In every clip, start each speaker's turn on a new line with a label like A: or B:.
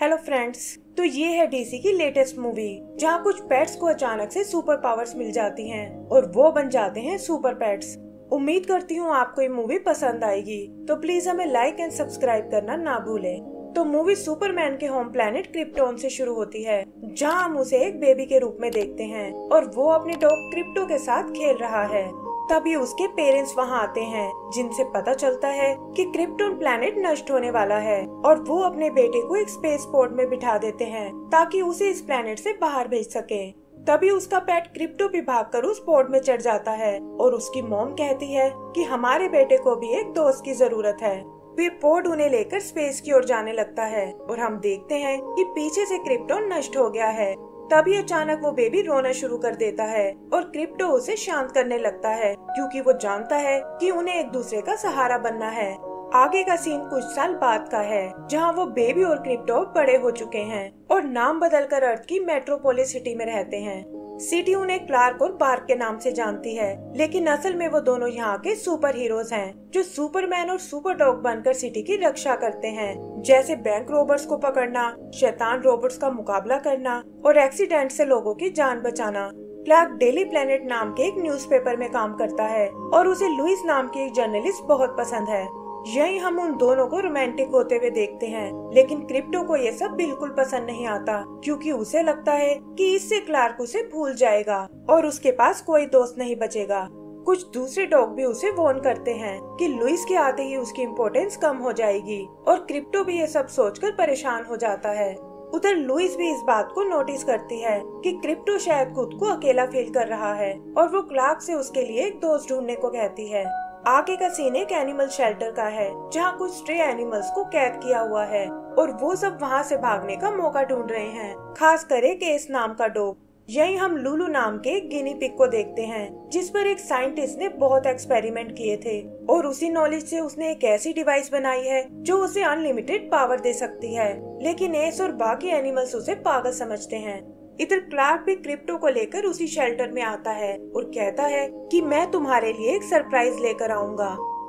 A: Hello friends, तो ये है डीसी की लेटेस्ट मूवी जहाँ कुछ पेट्स को अचानक से सुपर पावर्स मिल जाती हैं और वो बन जाते हैं सुपर पेट्स। उम्मीद करती हूँ आपको ये मूवी पसंद आएगी, तो प्लीज हमें लाइक एंड सब्सक्राइब करना ना भूलें। तो मूवी सुपरमैन के होम प्लेनेट क्रिप्टोन से शुरू होती है, जहाँ हम उसे एक बेबी के रूप में देखते हैं और वो अपने डॉग क्रिप्टो के साथ खेल रहा है। तभी उसके पेरेंट्स वहाँ आते हैं, जिनसे पता चलता है कि क्रिप्टोन प्लैनेट नष्ट होने वाला है और वो अपने बेटे को एक स्पेस पोर्ट में बिठा देते हैं ताकि उसे इस प्लैनेट से बाहर भेज सके। तभी उसका पेट क्रिप्टो भी भागकर उस पोर्ट में चढ़ जाता है और उसकी मॉम कहती है कि हमारे बेटे को भी एक दोस्त की जरूरत है। फिर पोर्ट उन्हें लेकर स्पेस की ओर जाने लगता है और हम देखते हैं कि पीछे से क्रिप्टोन नष्ट हो गया है। तभी अचानक वो बेबी रोना शुरू कर देता है और क्रिप्टो उसे शांत करने लगता है, क्योंकि वो जानता है कि उन्हें एक दूसरे का सहारा बनना है। आगे का सीन कुछ साल बाद का है, जहाँ वो बेबी और क्रिप्टो बड़े हो चुके हैं और नाम बदलकर अर्थ की मेट्रोपोलिस सिटी में रहते हैं। सिटी उन्हें क्लार्क और बार्क के नाम से जानती है, लेकिन असल में वो दोनों यहाँ के सुपर हीरोज हैं, जो सुपरमैन और सुपर डॉग बनकर सिटी की रक्षा करते हैं, जैसे बैंक रोबर्स को पकड़ना, शैतान रोबोट्स का मुकाबला करना और एक्सीडेंट से लोगों की जान बचाना। क्लार्क डेली प्लेनेट नाम के एक न्यूज़पेपर में काम करता है और उसे लुइस नाम की एक जर्नलिस्ट बहुत पसंद है। यही हम उन दोनों को रोमांटिक होते हुए देखते हैं, लेकिन क्रिप्टो को ये सब बिल्कुल पसंद नहीं आता, क्योंकि उसे लगता है कि इससे क्लार्क उसे भूल जाएगा और उसके पास कोई दोस्त नहीं बचेगा। कुछ दूसरे डॉग भी उसे वार्न करते हैं कि लुइस के आते ही उसकी इम्पोर्टेंस कम हो जाएगी और क्रिप्टो भी ये सब सोचकर परेशान हो जाता है। उधर लुइस भी इस बात को नोटिस करती है कि क्रिप्टो शायद खुद को अकेला फील कर रहा है और वो क्लार्क से उसके लिए एक दोस्त ढूंढने को कहती है। आगे का सीन एक एनिमल शेल्टर का है, जहाँ कुछ स्ट्रे एनिमल्स को कैद किया हुआ है और वो सब वहाँ से भागने का मौका ढूंढ रहे हैं, खास कर एक एस नाम का डॉग। यही हम लुलू नाम के एक गिनी पिग को देखते हैं, जिस पर एक साइंटिस्ट ने बहुत एक्सपेरिमेंट किए थे और उसी नॉलेज से उसने एक ऐसी डिवाइस बनाई है जो उसे अनलिमिटेड पावर दे सकती है, लेकिन एस और बाकी एनिमल्स उसे पागल समझते हैं। इधर क्लार्क भी क्रिप्टो को लेकर उसी शेल्टर में आता है और कहता है कि मैं तुम्हारे लिए एक सरप्राइज लेकर आऊंगा।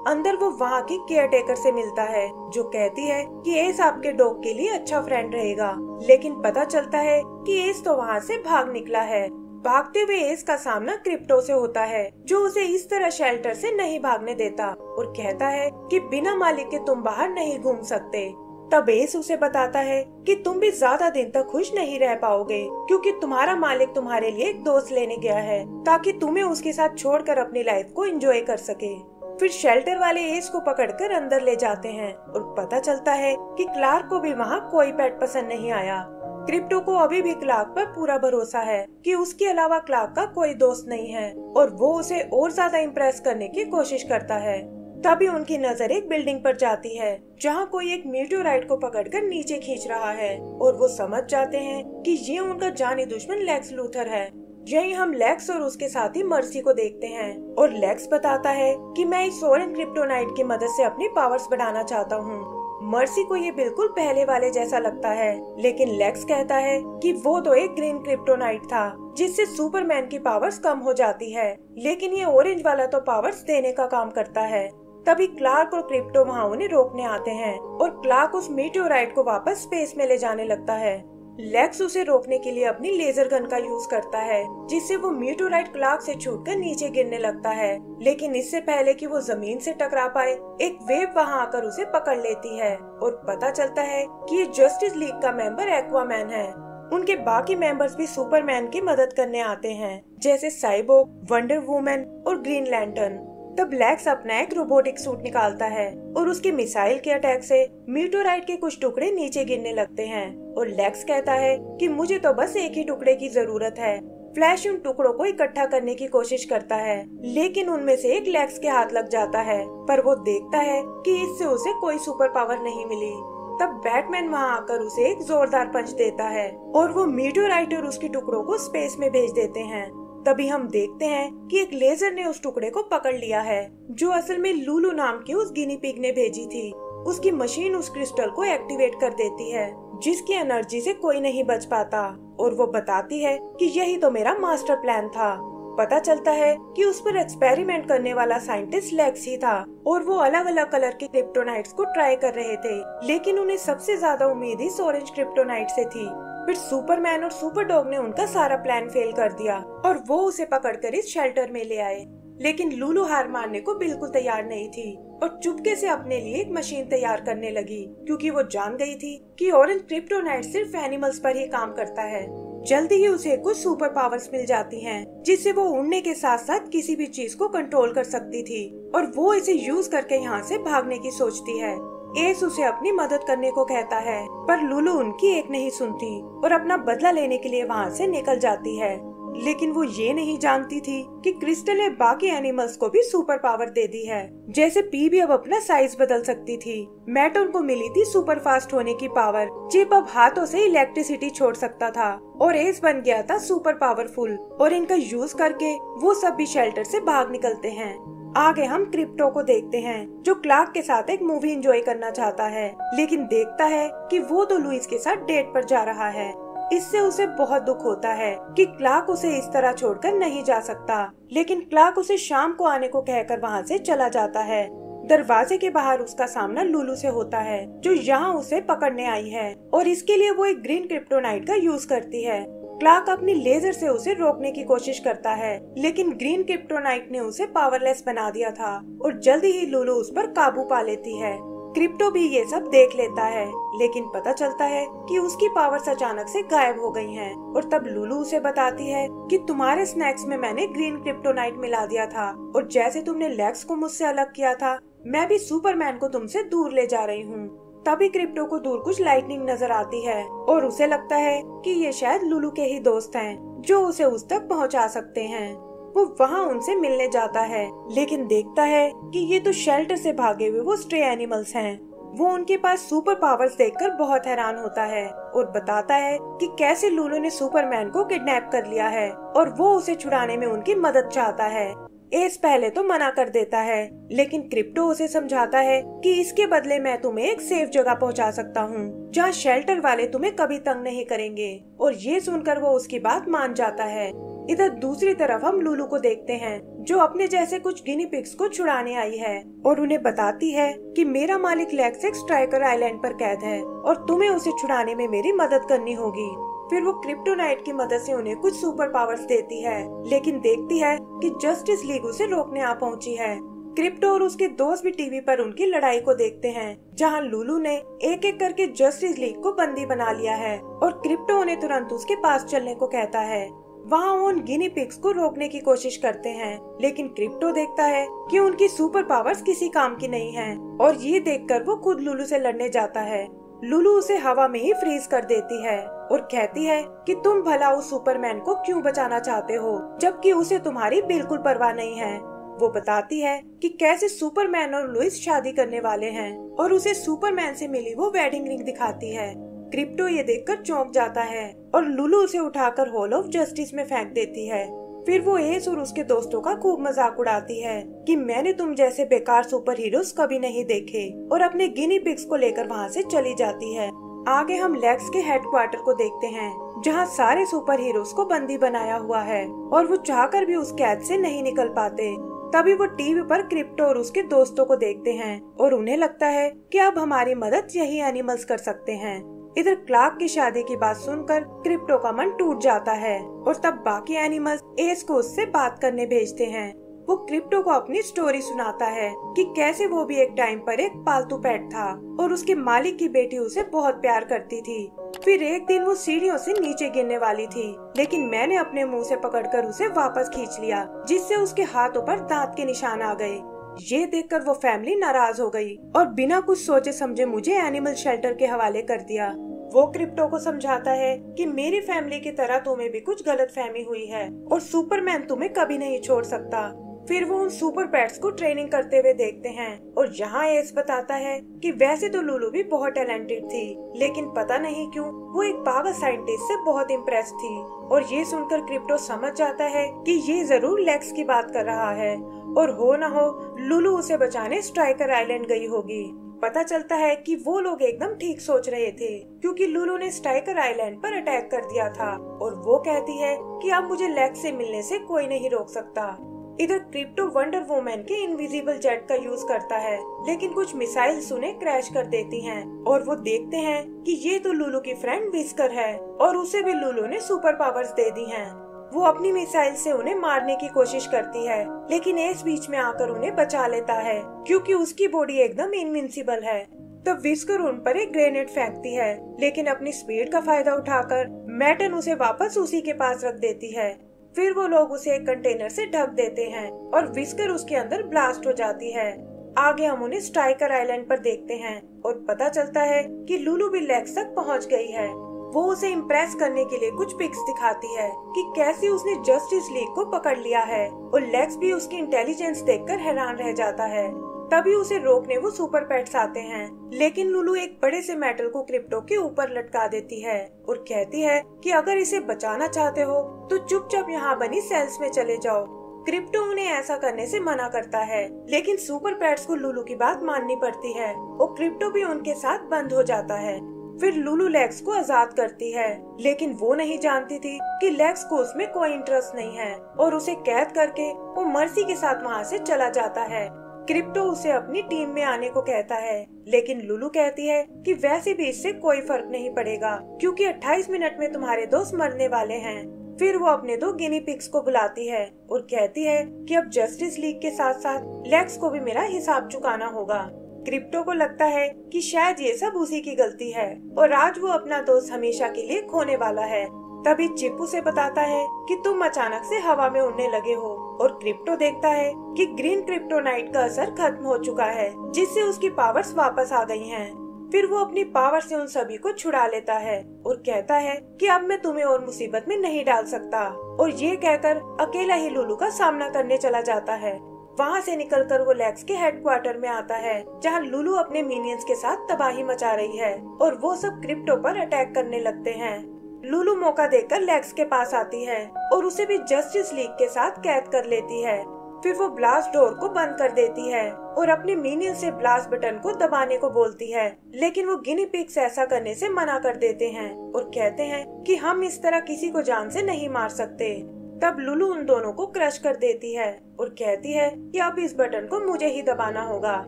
A: अंदर वो वहाँ की केयर टेकर से मिलता है, जो कहती है कि एस आपके डॉग के लिए अच्छा फ्रेंड रहेगा, लेकिन पता चलता है कि एस तो वहाँ से भाग निकला है। भागते हुए एस का सामना क्रिप्टो से होता है, जो उसे इस तरह शेल्टर से नहीं भागने देता और कहता है कि बिना मालिक के तुम बाहर नहीं घूम सकते। तब एस उसे बताता है कि तुम भी ज्यादा दिन तक खुश नहीं रह पाओगे, क्योंकि तुम्हारा मालिक तुम्हारे लिए एक दोस्त लेने गया है ताकि तुम्हें उसके साथ छोड़कर अपनी लाइफ को एंजॉय कर सके। फिर शेल्टर वाले एस को पकड़कर अंदर ले जाते हैं और पता चलता है कि क्लार्क को भी वहाँ कोई पेट पसंद नहीं आया। क्रिप्टो को अभी भी क्लार्क पर पूरा भरोसा है कि उसके अलावा क्लार्क का कोई दोस्त नहीं है और वो उसे और ज्यादा इम्प्रेस करने की कोशिश करता है। तभी उनकी नजर एक बिल्डिंग पर जाती है, जहाँ कोई एक मीटियोराइट को पकड़कर नीचे खींच रहा है और वो समझ जाते हैं कि ये उनका जानी दुश्मन लेक्स लूथर है। यही हम लेक्स और उसके साथी मर्सी को देखते हैं और लेक्स बताता है कि मैं इस सोरेन क्रिप्टोनाइट की मदद से अपनी पावर्स बढ़ाना चाहता हूँ। मर्सी को ये बिल्कुल पहले वाले जैसा लगता है, लेकिन लेक्स कहता है कि वो तो एक ग्रीन क्रिप्टोनाइट था, जिससे सुपरमैन की पावर्स कम हो जाती है, लेकिन ये ऑरेंज वाला तो पावर्स देने का काम करता है। तभी क्लार्क और क्रिप्टो वहाँ उन्हें रोकने आते हैं और क्लार्क उस मीटियोराइट को वापस स्पेस में ले जाने लगता है। लेक्स उसे रोकने के लिए अपनी लेजर गन का यूज करता है, जिससे वो मीटियोराइट क्लार्क से छूटकर नीचे गिरने लगता है, लेकिन इससे पहले कि वो जमीन से टकरा पाए, एक वेव वहाँ आकर उसे पकड़ लेती है और पता चलता है कि ये जस्टिस लीग का मेंबर एक्वामैन है। उनके बाकी मेंबर्स भी सुपरमैन की मदद करने आते हैं, जैसे साइबोर्ग, वंडर वुमन और ग्रीन लैंटर्न। तब लेक्स अपना एक रोबोटिक सूट निकालता है और उसके मिसाइल के अटैक से मीटियोराइट के कुछ टुकड़े नीचे गिरने लगते हैं और लेक्स कहता है कि मुझे तो बस एक ही टुकड़े की जरूरत है। फ्लैश उन टुकड़ों को इकट्ठा करने की कोशिश करता है, लेकिन उनमें से एक लेक्स के हाथ लग जाता है, पर वो देखता है कि इससे उसे कोई सुपर पावर नहीं मिली। तब बैटमैन वहाँ आकर उसे एक जोरदार पंच देता है और वो मीटियोराइट और उसके टुकड़ों को स्पेस में भेज देते हैं। तभी हम देखते हैं कि एक लेजर ने उस टुकड़े को पकड़ लिया है, जो असल में लुलू नाम के उस गिनी पिग ने भेजी थी। उसकी मशीन उस क्रिस्टल को एक्टिवेट कर देती है, जिसकी एनर्जी से कोई नहीं बच पाता, और वो बताती है कि यही तो मेरा मास्टर प्लान था। पता चलता है कि उस पर एक्सपेरिमेंट करने वाला साइंटिस्ट लेक्स ही था और वो अलग अलग कलर के क्रिप्टोनाइट्स को ट्राई कर रहे थे, लेकिन उन्हें सबसे ज्यादा उम्मीद इस ऑरेंज क्रिप्टोनाइट से थी। फिर सुपरमैन और सुपर डॉग ने उनका सारा प्लान फेल कर दिया और वो उसे पकड़कर इस शेल्टर में ले आए। लेकिन लुलु हार मानने को बिल्कुल तैयार नहीं थी और चुपके से अपने लिए एक मशीन तैयार करने लगी, क्योंकि वो जान गई थी कि ऑरेंज क्रिप्टोनाइट सिर्फ एनिमल्स पर ही काम करता है। जल्दी ही उसे कुछ सुपर पावर्स मिल जाती हैं, जिससे वो उड़ने के साथ साथ किसी भी चीज को कंट्रोल कर सकती थी और वो इसे यूज करके यहाँ से भागने की सोचती है। एस उसे अपनी मदद करने को कहता है, पर लुलु उनकी एक नहीं सुनती और अपना बदला लेने के लिए वहाँ से निकल जाती है। लेकिन वो ये नहीं जानती थी कि क्रिस्टल ने बाकी एनिमल्स को भी सुपर पावर दे दी है। जैसे पी भी अब अपना साइज बदल सकती थी, मैटन को मिली थी सुपर फास्ट होने की पावर, चिप अब हाथों से इलेक्ट्रिसिटी छोड़ सकता था और एस बन गया था सुपर पावरफुल और इनका यूज करके वो सब भी शेल्टर से भाग निकलते हैं। आगे हम क्रिप्टो को देखते हैं, जो क्लार्क के साथ एक मूवी एंजॉय करना चाहता है, लेकिन देखता है कि वो तो लुइस के साथ डेट पर जा रहा है। इससे उसे बहुत दुख होता है कि क्लार्क उसे इस तरह छोड़कर नहीं जा सकता, लेकिन क्लार्क उसे शाम को आने को कहकर वहाँ से चला जाता है। दरवाजे के बाहर उसका सामना लुलु से होता है, जो यहाँ उसे पकड़ने आई है और इसके लिए वो एक ग्रीन क्रिप्टोनाइट का यूज करती है। क्लार्क अपनी लेजर से उसे रोकने की कोशिश करता है, लेकिन ग्रीन क्रिप्टोनाइट ने उसे पावरलेस बना दिया था और जल्दी ही लुलु उस पर काबू पा लेती है। क्रिप्टो भी ये सब देख लेता है, लेकिन पता चलता है कि उसकी पावर्स अचानक से गायब हो गई हैं और तब लुलु उसे बताती है कि तुम्हारे स्नैक्स में मैंने ग्रीन क्रिप्टोनाइट मिला दिया था और जैसे तुमने लेक्स को मुझसे अलग किया था, मैं भी सुपरमैन को तुमसे दूर ले जा रही हूँ। तभी क्रिप्टो को दूर कुछ लाइटनिंग नजर आती है और उसे लगता है कि ये शायद लुलु के ही दोस्त हैं, जो उसे उस तक पहुंचा सकते हैं। वो वहाँ उनसे मिलने जाता है, लेकिन देखता है कि ये तो शेल्टर से भागे हुए वो स्ट्रे एनिमल्स हैं। वो उनके पास सुपर पावर्स देखकर बहुत हैरान होता है और बताता है कि कैसे लुलु ने सुपरमैन को किडनैप कर लिया है और वो उसे छुड़ाने में उनकी मदद चाहता है। एस पहले तो मना कर देता है, लेकिन क्रिप्टो उसे समझाता है कि इसके बदले मैं तुम्हें एक सेफ जगह पहुंचा सकता हूं, जहां शेल्टर वाले तुम्हें कभी तंग नहीं करेंगे, और ये सुनकर वो उसकी बात मान जाता है। इधर दूसरी तरफ हम लुलु को देखते हैं, जो अपने जैसे कुछ गिनी पिग्स को छुड़ाने आई है और उन्हें बताती है कि मेरा मालिक लेक्स एक स्ट्राइकर आइलैंड पर कैद है और तुम्हें उसे छुड़ाने में मेरी मदद करनी होगी। फिर वो क्रिप्टोनाइट की मदद से उन्हें कुछ सुपर पावर्स देती है, लेकिन देखती है कि जस्टिस लीग उसे रोकने आ पहुंची है। क्रिप्टो और उसके दोस्त भी टीवी पर उनकी लड़ाई को देखते हैं, जहां लुलु ने एक एक करके जस्टिस लीग को बंदी बना लिया है और क्रिप्टो उन्हें तुरंत उसके पास चलने को कहता है। वहाँ उन गिनी पिग्स को रोकने की कोशिश करते हैं, लेकिन क्रिप्टो देखता है कि उनकी सुपर पावर्स किसी काम की नहीं हैं और ये देखकर वो खुद लुलु से लड़ने जाता है। लुलु उसे हवा में ही फ्रीज कर देती है और कहती है कि तुम भला उस सुपरमैन को क्यों बचाना चाहते हो, जबकि उसे तुम्हारी बिल्कुल परवाह नहीं है। वो बताती है कि कैसे सुपरमैन और लुइस शादी करने वाले हैं और उसे सुपरमैन से मिली वो वेडिंग रिंग दिखाती है। क्रिप्टो ये देखकर चौंक जाता है और लुलु उसे उठाकर हॉल ऑफ जस्टिस में फेंक देती है। फिर वो एस और उसके दोस्तों का खूब मजाक उड़ाती है कि मैंने तुम जैसे बेकार सुपर हीरोज कभी नहीं देखे, और अपने गिनी पिग्स को लेकर वहाँ से चली जाती है। आगे हम लेक्स के हेडक्वार्टर को देखते हैं, जहाँ सारे सुपर हीरोज को बंदी बनाया हुआ है और वो चाहकर भी उस कैद से नहीं निकल पाते। तभी वो टीवी पर क्रिप्टो और उसके दोस्तों को देखते हैं और उन्हें लगता है कि अब हमारी मदद यही एनिमल्स कर सकते हैं। इधर क्लार्क की शादी की बात सुनकर क्रिप्टो का मन टूट जाता है और तब बाकी एनिमल्स एस को उससे बात करने भेजते हैं। वो क्रिप्टो को अपनी स्टोरी सुनाता है कि कैसे वो भी एक टाइम पर एक पालतू पेट था और उसके मालिक की बेटी उसे बहुत प्यार करती थी। फिर एक दिन वो सीढ़ियों से नीचे गिरने वाली थी, लेकिन मैंने अपने मुंह से पकड़कर उसे वापस खींच लिया, जिससे उसके हाथों पर दांत के निशान आ गए। ये देखकर वो फैमिली नाराज हो गई और बिना कुछ सोचे समझे मुझे एनिमल शेल्टर के हवाले कर दिया। वो क्रिप्टो को समझाता है कि मेरी फैमिली की तरह तुम्हें भी कुछ गलतफहमी हुई है और सुपरमैन तुम्हें कभी नहीं छोड़ सकता। फिर वो उन सुपर पेट्स को ट्रेनिंग करते हुए देखते हैं और यहाँ एस बताता है कि वैसे तो लुलु भी बहुत टैलेंटेड थी, लेकिन पता नहीं क्यों वो एक पावर साइंटिस्ट से बहुत इम्प्रेस थी। और ये सुनकर क्रिप्टो समझ जाता है कि ये जरूर लेक्स की बात कर रहा है और हो न हो लुलु उसे बचाने स्ट्राइकर आइलैंड गई होगी। पता चलता है कि वो लोग एकदम ठीक सोच रहे थे, क्योंकि लुलू ने स्ट्राइकर आइलैंड पर अटैक कर दिया था और वो कहती है कि अब मुझे लेक्स से मिलने से कोई नहीं रोक सकता। इधर क्रिप्टो वंडर वुमन के इनविजिबल जेट का यूज करता है, लेकिन कुछ मिसाइल्स उन्हें क्रैश कर देती हैं और वो देखते हैं कि ये तो लुलू की फ्रेंड विस्कर है और उसे भी लुलू ने सुपर पावर्स दे दी हैं। वो अपनी मिसाइल से उन्हें मारने की कोशिश करती है, लेकिन एस बीच में आकर उन्हें बचा लेता है क्योंकि उसकी बॉडी एकदम इनविंसिबल है। तब विस्कर उन पर एक ग्रेनेड फेंकती है, लेकिन अपनी स्पीड का फायदा उठाकर मैटन उसे वापस उसी के पास रख देती है। फिर वो लोग उसे एक कंटेनर से ढक देते हैं और विस्कर उसके अंदर ब्लास्ट हो जाती है। आगे हम उन्हें स्ट्राइकर आइलैंड पर देखते हैं और पता चलता है कि लुलू भी लेक्स तक पहुंच गई है। वो उसे इम्प्रेस करने के लिए कुछ पिक्स दिखाती है कि कैसे उसने जस्टिस लीग को पकड़ लिया है और लेक्स भी उसकी इंटेलिजेंस देखकर हैरान रह जाता है। तभी उसे रोकने वो सुपर पेट्स आते हैं, लेकिन लुलू एक बड़े से मेटल को क्रिप्टो के ऊपर लटका देती है और कहती है कि अगर इसे बचाना चाहते हो तो चुपचाप यहाँ बनी सेल्स में चले जाओ। क्रिप्टो उन्हें ऐसा करने से मना करता है, लेकिन सुपर पेट्स को लुलू की बात माननी पड़ती है और क्रिप्टो भी उनके साथ बंद हो जाता है। फिर लुलू लेक्स को आजाद करती है, लेकिन वो नहीं जानती थी कि लेक्स को उसमें कोई इंटरेस्ट नहीं है और उसे कैद करके वो मर्सी के साथ वहाँ से चला जाता है। क्रिप्टो उसे अपनी टीम में आने को कहता है, लेकिन लुलू कहती है कि वैसे भी इससे कोई फर्क नहीं पड़ेगा क्योंकि 28 मिनट में तुम्हारे दोस्त मरने वाले हैं। फिर वो अपने 2 गिनी पिग्स को बुलाती है और कहती है कि अब जस्टिस लीग के साथ साथ लेक्स को भी मेरा हिसाब चुकाना होगा। क्रिप्टो को लगता है कि शायद ये सब उसी की गलती है और आज वो अपना दोस्त हमेशा के लिए खोने वाला है। तभी चिप उसे बताता है कि तुम अचानक से हवा में उड़ने लगे हो और क्रिप्टो देखता है कि ग्रीन क्रिप्टोनाइट का असर खत्म हो चुका है, जिससे उसकी पावर्स वापस आ गई हैं। फिर वो अपनी पावर से उन सभी को छुड़ा लेता है और कहता है कि अब मैं तुम्हें और मुसीबत में नहीं डाल सकता, और ये कहकर अकेला ही लुलू का सामना करने चला जाता है। वहाँ से निकलकर वो लेक्स के हेडक्वार्टर में आता है, जहाँ लुलू अपने मिनियंस के साथ तबाही मचा रही है और वो सब क्रिप्टो पर अटैक करने लगते हैं। लुलू मौका देखकर लेक्स के पास आती है और उसे भी जस्टिस लीग के साथ कैद कर लेती है। फिर वो ब्लास्ट डोर को बंद कर देती है और अपने मिनियन से ब्लास्ट बटन को दबाने को बोलती है, लेकिन वो गिनी पिग्स ऐसा करने से मना कर देते हैं और कहते हैं कि हम इस तरह किसी को जान से नहीं मार सकते। तब लुलू उन दोनों को क्रश कर देती है और कहती है कि अब इस बटन को मुझे ही दबाना होगा।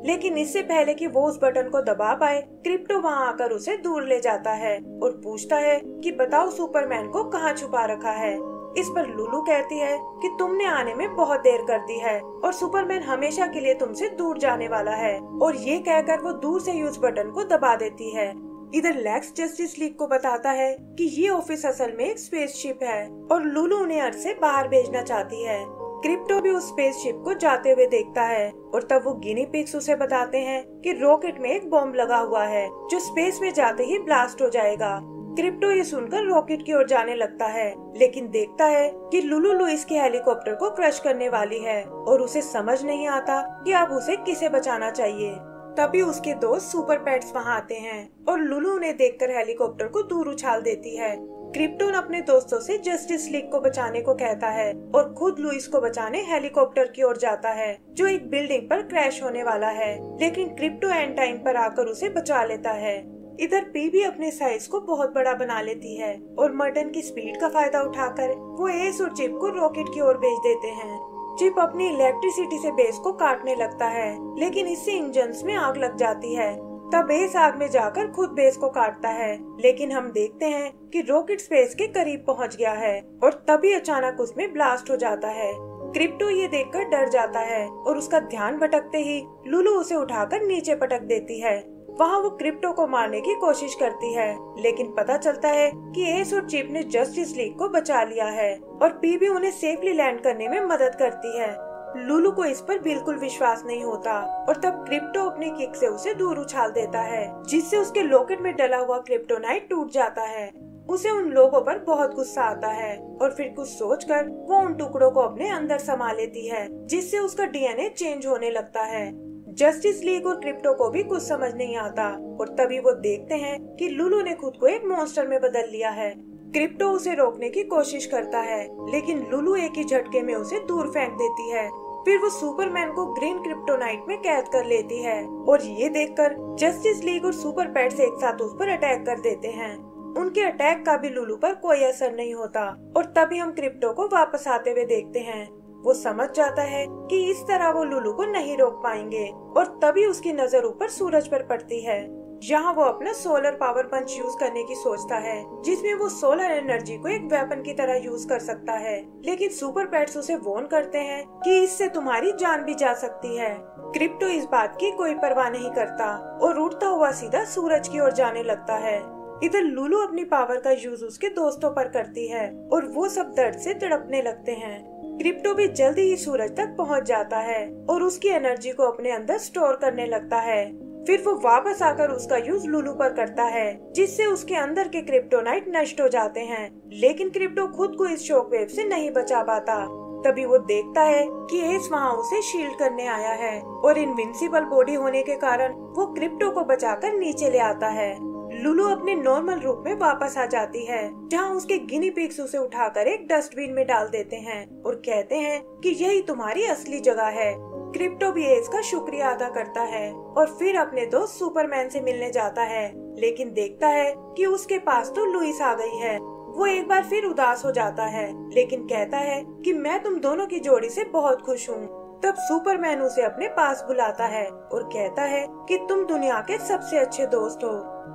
A: लेकिन इससे पहले कि वो उस बटन को दबा पाए, क्रिप्टो वहाँ आकर उसे दूर ले जाता है और पूछता है कि बताओ सुपरमैन को कहाँ छुपा रखा है। इस पर लुलू कहती है कि तुमने आने में बहुत देर कर दी है और सुपरमैन हमेशा के लिए तुमसे दूर जाने वाला है, और ये कहकर वो दूर से ही उस बटन को दबा देती है। इधर लेक्स जस्टिस लीग को बताता है कि ये ऑफिस असल में एक स्पेसशिप है और लुलू उन्हें अर्थ से बाहर भेजना चाहती है। क्रिप्टो भी उस स्पेसशिप को जाते हुए देखता है और तब वो गिनी पिग्स उसे बताते हैं कि रॉकेट में एक बॉम्ब लगा हुआ है जो स्पेस में जाते ही ब्लास्ट हो जाएगा। क्रिप्टो ये सुनकर रॉकेट की ओर जाने लगता है, लेकिन देखता है कि लुलू लुइस के हेलीकॉप्टर को क्रश करने वाली है और उसे समझ नहीं आता कि अब उसे किसे बचाना चाहिए। तभी उसके दोस्त सुपर पेट्स वहाँ आते हैं और लुलू उन्हें देखकर हेलीकॉप्टर को दूर उछाल देती है। क्रिप्टो अपने दोस्तों से जस्टिस लीग को बचाने को कहता है और खुद लुइस को बचाने हेलीकॉप्टर की ओर जाता है जो एक बिल्डिंग पर क्रैश होने वाला है, लेकिन क्रिप्टो एंड टाइम पर आकर उसे बचा लेता है। इधर पी भी अपने साइज को बहुत बड़ा बना लेती है और मर्टन की स्पीड का फायदा उठाकर वो एस और चिप को रॉकेट की ओर भेज देते हैं। चिप अपनी इलेक्ट्रिसिटी से बेस को काटने लगता है, लेकिन इससे इंजन्स में आग लग जाती है। तब बेस आग में जाकर खुद बेस को काटता है, लेकिन हम देखते हैं कि रॉकेट स्पेस के करीब पहुंच गया है और तभी अचानक उसमें ब्लास्ट हो जाता है। क्रिप्टो ये देखकर डर जाता है और उसका ध्यान भटकते ही लुलू उसे उठाकर नीचे पटक देती है। वहाँ वो क्रिप्टो को मारने की कोशिश करती है, लेकिन पता चलता है कि एस और चिप ने जस्टिस लीग को बचा लिया है और पी भी उन्हें सेफली लैंड करने में मदद करती है। लुलू को इस पर बिल्कुल विश्वास नहीं होता और तब क्रिप्टो अपनी किक से उसे दूर उछाल देता है, जिससे उसके लॉकेट में डला हुआ क्रिप्टोनाइट टूट जाता है। उसे उन लोगों पर बहुत गुस्सा आता है और फिर कुछ सोचकर वो उन टुकड़ों को अपने अंदर समा लेती है, जिससे उसका डीएनए चेंज होने लगता है। जस्टिस लीग और क्रिप्टो को भी कुछ समझ नहीं आता और तभी वो देखते हैं कि लुलू ने खुद को एक मॉन्स्टर में बदल लिया है। क्रिप्टो उसे रोकने की कोशिश करता है, लेकिन लुलू एक ही झटके में उसे दूर फेंक देती है। फिर वो सुपरमैन को ग्रीन क्रिप्टोनाइट में कैद कर लेती है और ये देखकर जस्टिस लीग और सुपर पेट्स एक साथ उस पर अटैक कर देते हैं। उनके अटैक का भी लुलू पर कोई असर नहीं होता और तभी हम क्रिप्टो को वापस आते हुए देखते हैं। वो समझ जाता है कि इस तरह वो लुलू को नहीं रोक पाएंगे और तभी उसकी नजर ऊपर सूरज पर पड़ती है, जहाँ वो अपना सोलर पावर पंच यूज करने की सोचता है, जिसमें वो सोलर एनर्जी को एक वेपन की तरह यूज कर सकता है। लेकिन सुपर पेट्स उसे वार्न करते हैं कि इससे तुम्हारी जान भी जा सकती है। क्रिप्टो इस बात की कोई परवाह नहीं करता और उड़ता हुआ सीधा सूरज की ओर जाने लगता है। इधर लुलू अपनी पावर का यूज उसके दोस्तों पर करती है और वो सब दर्द से तड़पने लगते हैं। क्रिप्टो भी जल्दी ही सूरज तक पहुंच जाता है और उसकी एनर्जी को अपने अंदर स्टोर करने लगता है। फिर वो वापस आकर उसका यूज लुलू पर करता है, जिससे उसके अंदर के क्रिप्टोनाइट नष्ट हो जाते हैं। लेकिन क्रिप्टो खुद को इस शॉक वेव से नहीं बचा पाता। तभी वो देखता है कि एस वहाँ उसे शील्ड करने आया है और इनविंसिबल बॉडी होने के कारण वो क्रिप्टो को बचाकर नीचे ले आता है। लुलू अपने नॉर्मल रूप में वापस आ जाती है, जहाँ उसके गिनी पिग्स उसे उठाकर एक डस्टबिन में डाल देते हैं और कहते हैं कि यही तुम्हारी असली जगह है। क्रिप्टो भी एस का शुक्रिया अदा करता है और फिर अपने दोस्त सुपरमैन से मिलने जाता है, लेकिन देखता है कि उसके पास तो लुइस आ गई है। वो एक बार फिर उदास हो जाता है, लेकिन कहता है कि मैं तुम दोनों की जोड़ी से बहुत खुश हूँ। तब सुपरमैन उसे अपने पास बुलाता है और कहता है कि तुम दुनिया के सबसे अच्छे दोस्त हो।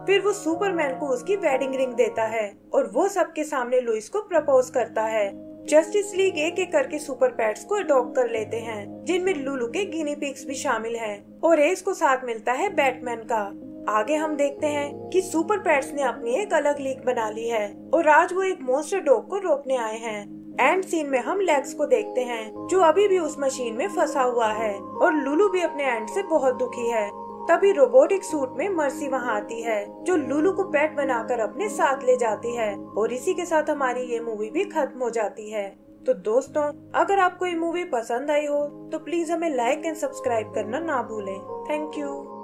A: फिर वो सुपरमैन को उसकी वेडिंग रिंग देता है और वो सबके सामने लुइस को प्रपोज करता है। जस्टिस लीग एक एक करके सुपर पेट्स को अडॉप्ट कर लेते हैं, जिनमें लुलू के गिनी पिग्स भी शामिल हैं और एस को साथ मिलता है बैटमैन का। आगे हम देखते हैं कि सुपर पेट्स ने अपनी एक अलग लीग बना ली है और आज वो एक मॉन्स्टर डॉग को रोकने आए हैं। एंड सीन में हम लेक्स को देखते हैं, जो अभी भी उस मशीन में फंसा हुआ है और लुलू भी अपने एंड से बहुत दुखी है। तभी रोबोटिक सूट में मर्सी वहाँ आती है, जो लुलू को पेट बनाकर अपने साथ ले जाती है और इसी के साथ हमारी ये मूवी भी खत्म हो जाती है। तो दोस्तों, अगर आपको ये मूवी पसंद आई हो तो प्लीज हमें लाइक एंड सब्सक्राइब करना ना भूलें। Thank you.